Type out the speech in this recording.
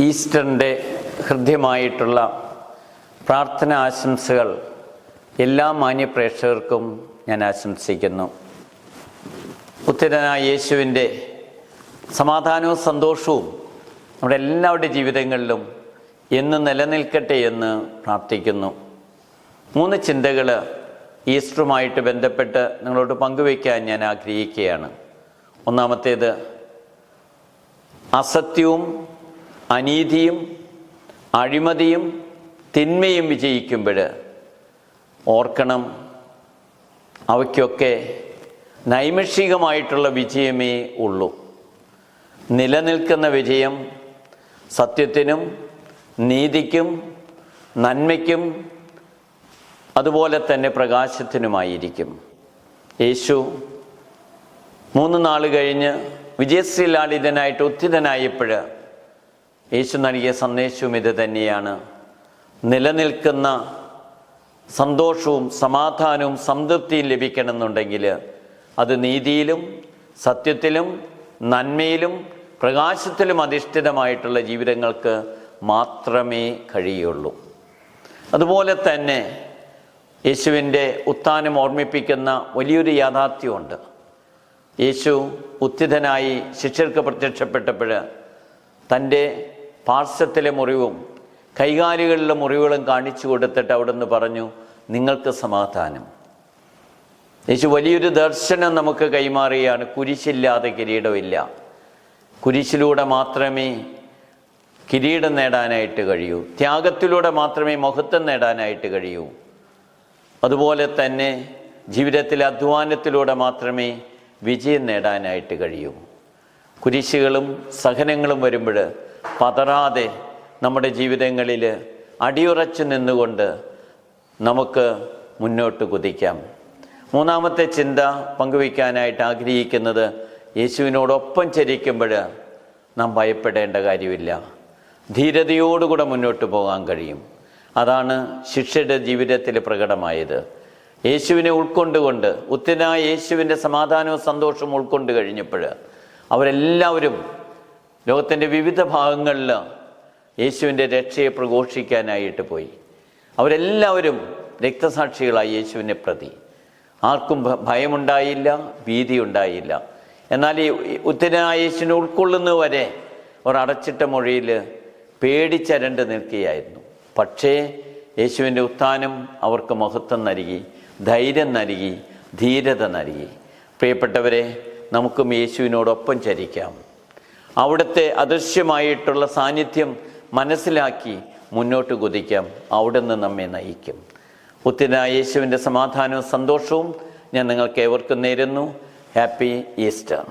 ഈസ്റ്ററിൻ്റെ ഹൃദ്യമായിട്ടുള്ള പ്രാർത്ഥന ആശംസകൾ എല്ലാ മാന്യപ്രേക്ഷകർക്കും ഞാൻ ആശംസിക്കുന്നു. ഉത്തരനായ യേശുവിൻ്റെ സമാധാനവും സന്തോഷവും നമ്മുടെ എല്ലാവരുടെ ജീവിതങ്ങളിലും എന്ന് നിലനിൽക്കട്ടെ എന്ന് പ്രാർത്ഥിക്കുന്നു. 3 ചിന്തകൾ ഈസ്റ്ററുമായിട്ട് ബന്ധപ്പെട്ട് നിങ്ങളോട് പങ്കുവയ്ക്കാൻ ഞാൻ ആഗ്രഹിക്കുകയാണ്. ഒന്നാമത്തേത്, അസത്യവും അനീതിയും അഴിമതിയും തിന്മയും വിജയിക്കുമ്പോൾ ഓർക്കണം, അവയ്ക്കൊക്കെ നൈമിഷികമായിട്ടുള്ള വിജയമേ ഉള്ളൂ. നിലനിൽക്കുന്ന വിജയം സത്യത്തിനും നീതിക്കും നന്മയ്ക്കും അതുപോലെ തന്നെ പ്രകാശത്തിനുമായിരിക്കും. യേശു 3 നാൾ കഴിഞ്ഞ് വിജയശ്രീലാളിതനായിട്ട് ഉത്ഥിതനായപ്പോൾ യേശു നൽകിയ സന്ദേശവും ഇത് തന്നെയാണ്. നിലനിൽക്കുന്ന സന്തോഷവും സമാധാനവും സംതൃപ്തിയും ലഭിക്കണമെന്നുണ്ടെങ്കിൽ അത് നീതിയിലും സത്യത്തിലും നന്മയിലും പ്രകാശത്തിലും അധിഷ്ഠിതമായിട്ടുള്ള ജീവിതങ്ങൾക്ക് മാത്രമേ കഴിയുള്ളൂ. അതുപോലെ തന്നെ യേശുവിൻ്റെ ഉത്ഥാനം ഓർമ്മിപ്പിക്കുന്ന വലിയൊരു യാഥാർത്ഥ്യമുണ്ട്. യേശു ഉത്ഥിതനായി ശിഷ്യർക്ക് പ്രത്യക്ഷപ്പെട്ടപ്പോൾ തൻ്റെ പാർശ്വത്തിലെ മുറിവും കൈകാലുകളിലെ മുറിവുകളും കാണിച്ചു കൊടുത്തിട്ട് അവിടുന്ന് പറഞ്ഞു, നിങ്ങൾക്ക് സമാധാനം. യേശു വലിയൊരു ദർശനം നമുക്ക് കൈമാറുകയാണ്. കുരിശില്ലാതെ കിരീടമില്ല. കുരിശിലൂടെ മാത്രമേ കിരീടം നേടാനായിട്ട് കഴിയൂ. ത്യാഗത്തിലൂടെ മാത്രമേ മഹത്വം നേടാനായിട്ട് കഴിയൂ. അതുപോലെ തന്നെ ജീവിതത്തിലെ അധ്വാനത്തിലൂടെ മാത്രമേ വിജയം നേടാനായിട്ട് കഴിയൂ. കുരിശുകളും സഹനങ്ങളും വരുമ്പോൾ പതറാതെ നമ്മുടെ ജീവിതങ്ങളിൽ അടിയുറച്ചു നിന്നുകൊണ്ട് നമുക്ക് മുന്നോട്ട് കുതിക്കാം. 3-ാമത്തെ ചിന്ത പങ്കുവയ്ക്കാനായിട്ട് ആഗ്രഹിക്കുന്നത്, യേശുവിനോടൊപ്പം ചരിക്കുമ്പോൾ നാം ഭയപ്പെടേണ്ട കാര്യമില്ല. ധീരതയോടുകൂടെ മുന്നോട്ട് പോകാൻ കഴിയും. അതാണ് ശിഷ്യരുടെ ജീവിതത്തിൽ പ്രകടമായത്. യേശുവിനെ ഉൾക്കൊണ്ടുകൊണ്ട് ഉത്തരനായ യേശുവിൻ്റെ സമാധാനവും സന്തോഷവും ഉൾക്കൊണ്ട് കഴിഞ്ഞപ്പോൾ അവരെല്ലാവരും ലോകത്തിൻ്റെ വിവിധ ഭാഗങ്ങളിൽ യേശുവിൻ്റെ രക്ഷയെ പ്രഘോഷിക്കാനായിട്ട് പോയി. അവരെല്ലാവരും രക്തസാക്ഷികളായി യേശുവിനെ പ്രതി. ആർക്കും ഭയമുണ്ടായില്ല, ഭീതി ഉണ്ടായില്ല. എന്നാൽ ഈ ഉത്തരനായ യേശുവിനെ ഉൾക്കൊള്ളുന്നവരെ അവർ അടച്ചിട്ട മൊഴിയിൽ പേടിച്ചരണ്ട് നിൽക്കുകയായിരുന്നു. പക്ഷേ യേശുവിൻ്റെ ഉത്ഥാനം അവർക്ക് മഹത്വം നൽകി, ധൈര്യം നൽകി, ധീരത നൽകി. പ്രിയപ്പെട്ടവരെ, നമുക്കും യേശുവിനോടൊപ്പം ചരിക്കാം. അവിടുത്തെ അദൃശ്യമായിട്ടുള്ള സാന്നിധ്യം മനസ്സിലാക്കി മുന്നോട്ട് കുതിക്കാം. അവിടുന്ന് നമ്മെ നയിക്കും. ഉത്തരനായ യേശുവിൻ്റെ സമാധാനവും സന്തോഷവും ഞാൻ നിങ്ങൾക്ക് ഏവർക്കും നേരുന്നു. Happy Easter.